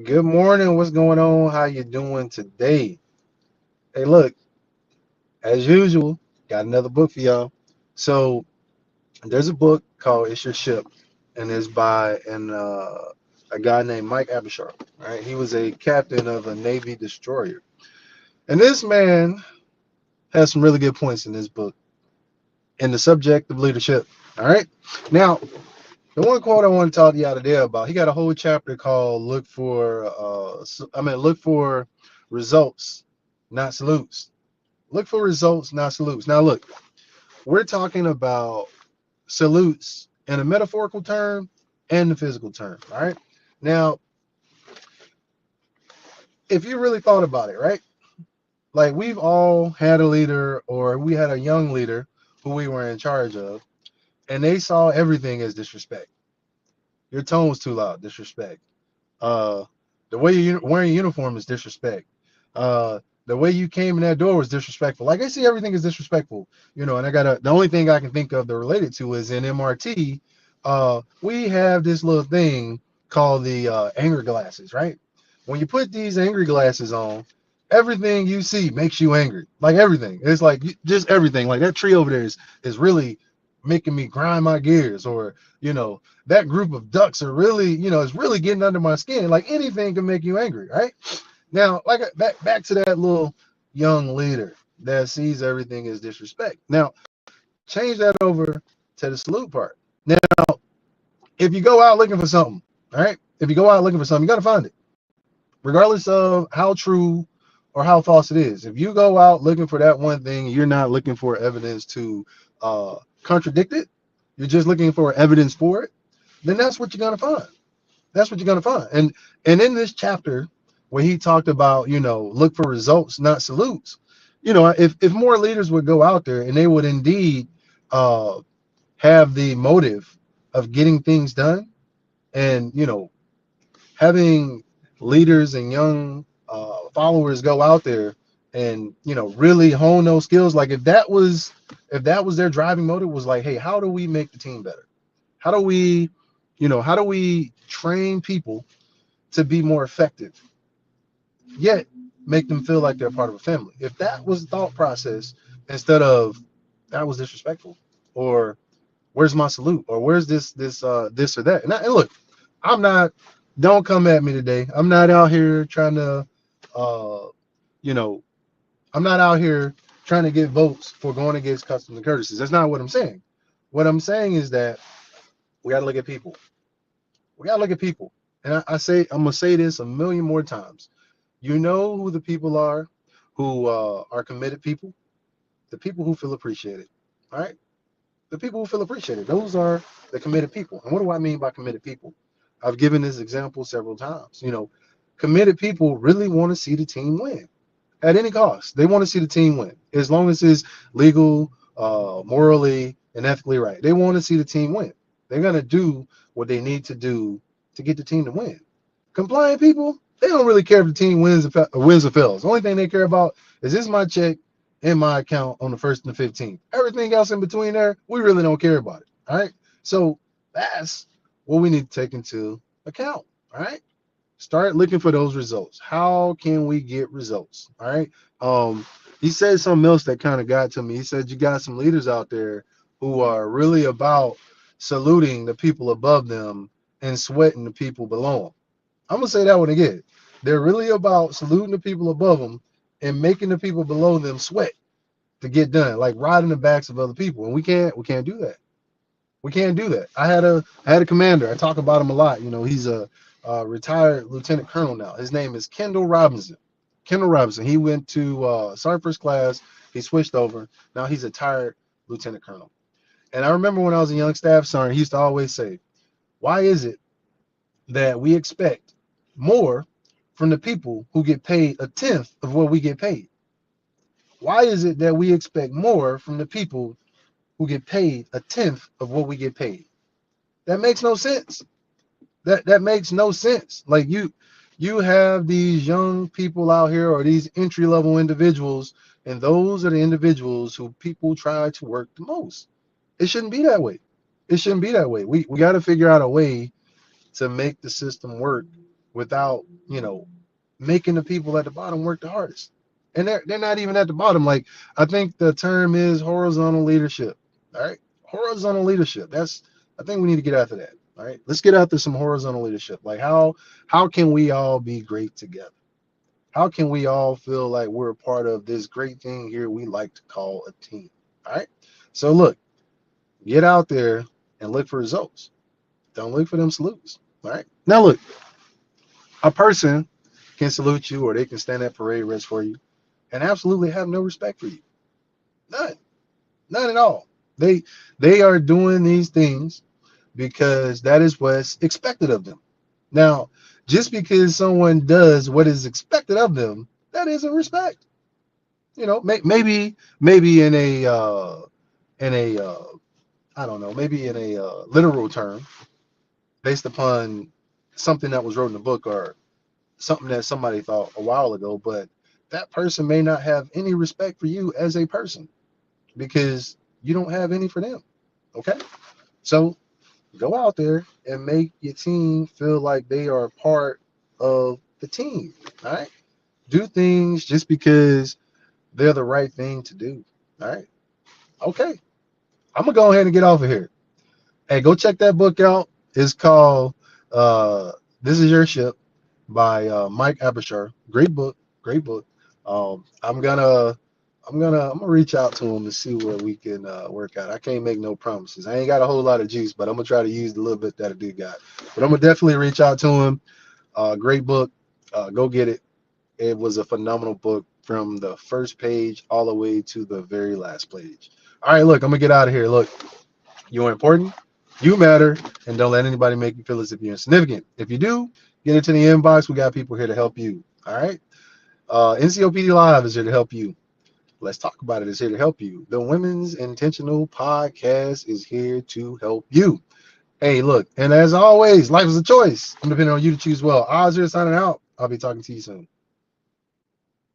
Good morning. What's going on? How you doing today? Hey, look, as usual, got another book for y'all. So there's a book called "It's Your Ship," and it's by a guy named Mike Abrashoff. Right? He was a captain of a Navy destroyer, and this man has some really good points in this book in the subject of leadership. All right. Now, the one quote I want to talk to y'all today about, he got a whole chapter called "Look for results, not salutes." Look for results, not salutes. Now, look, we're talking about salutes in a metaphorical term and the physical term. All right. Now, if you really thought about it, right? Like we've all had a leader or we had a young leader who we were in charge of, and they saw everything as disrespect. Your tone was too loud, disrespect. Uh, the way you're wearing your uniform is disrespect. The way you came in that door was disrespectful. Like I see everything is disrespectful, and the only thing I can think of that related to is in MRT. We have this little thing called the anger glasses, right? When you put these angry glasses on, everything you see makes you angry. Like everything, it's like just everything. Like that tree over there is really making me grind my gears, or that group of ducks are really, it's really getting under my skin. Like anything can make you angry, right? Now, like back to that little young leader that sees everything as disrespect. Now, change that over to the salute part. Now, if you go out looking for something, all right, if you go out looking for something, you got to find it, regardless of how true or how false it is. If you go out looking for that one thing, you're not looking for evidence to contradict it. You're just looking for evidence for it. Then that's what you're gonna find. That's what you're gonna find. And in this chapter where he talked about, look for results, not salutes. If more leaders would go out there and they would indeed uh, have the motive of getting things done, and having leaders and young followers go out there and really hone those skills. Like if that was their driving motive, was like, hey, how do we make the team better? How do we train people to be more effective, yet make them feel like they're part of a family? If that was the thought process, instead of that was disrespectful, or where's my salute, or where's this or that. And look, I'm not. Don't come at me today. I'm not out here trying to, uh, you know, I'm not out here trying to get votes for going against customs and courtesies. That's not what I'm saying. What I'm saying is that we got to look at people. We got to look at people. And I'm gonna say this a million more times. You know who the people who are committed people? The people who feel appreciated. All right. The people who feel appreciated. Those are the committed people. And what do I mean by committed people? I've given this example several times. Committed people really want to see the team win at any cost. They want to see the team win as long as it's legal, morally, and ethically right. They want to see the team win. They're gonna do what they need to do to get the team to win. Compliant people, they don't really care if the team wins or fails. The only thing they care about is my check in my account on the 1st and the 15th. Everything else in between there, we really don't care about it. All right. So that's what we need to take into account. All right. Start looking for those results. How can we get results? All right. He said something else that kind of got to me. He said you got some leaders out there who are really about saluting the people above them and sweating the people below them. I'm gonna say that one again. They're really about saluting the people above them and making the people below them sweat to get done, like riding the backs of other people. And we can't do that. We can't do that. I had a commander. I talk about him a lot. He's a retired lieutenant colonel now. His name is Kendall Robinson. Kendall Robinson. He went to sergeant first class. He switched over. Now he's a retired lieutenant colonel. And I remember when I was a young staff sergeant, he used to always say, "Why is it that we expect more from the people who get paid a tenth of what we get paid? Why is it that we expect more from the people who get paid a tenth of what we get paid?" That makes no sense. That makes no sense. Like you have these young people out here, or these entry level individuals, and those are the individuals who people try to work the most. It shouldn't be that way. It shouldn't be that way. We got to figure out a way to make the system work without, making the people at the bottom work the hardest. And they're not even at the bottom. Like, I think the term is horizontal leadership. All right. Horizontal leadership. I think we need to get after that. All right. Let's get after some horizontal leadership. Like, how can we all be great together? How can we all feel like we're a part of this great thing here we like to call a team? All right. So look, get out there and look for results. Don't look for them salutes. All right. Now look, a person can salute you or they can stand at parade rest for you and absolutely have no respect for you. None. None at all. They are doing these things because that is what's expected of them. Now, just because someone does what is expected of them, that isn't respect. Maybe in a I don't know, maybe in a literal term, based upon something that was wrote in a book or something that somebody thought a while ago, but that person may not have any respect for you as a person because you don't have any for them. Okay? So go out there and make your team feel like they are part of the team. All right? Do things just because they're the right thing to do. All right? Okay. I'm gonna go ahead and get off of here. Hey, go check that book out. It's called This Is Your Ship by Mike Abrashoff. Great book, great book. Um, I'm gonna I'm gonna reach out to him and see where we can work out. I can't make no promises. I ain't got a whole lot of juice, but I'm gonna try to use the little bit that I do got. But I'm gonna definitely reach out to him. Great book. Go get it. It was a phenomenal book from the first page all the way to the very last page. All right, look, I'm gonna get out of here. Look, you're important, you matter, and don't let anybody make you feel as if you're insignificant. If you do, get into the inbox. We got people here to help you. All right. NCOPD Live is here to help you. Let's Talk About It is here to help you. The Women's Intentional Podcast is here to help you. Hey, look, and as always, life is a choice. I'm depending on you to choose well. Oz here signing out. I'll be talking to you soon.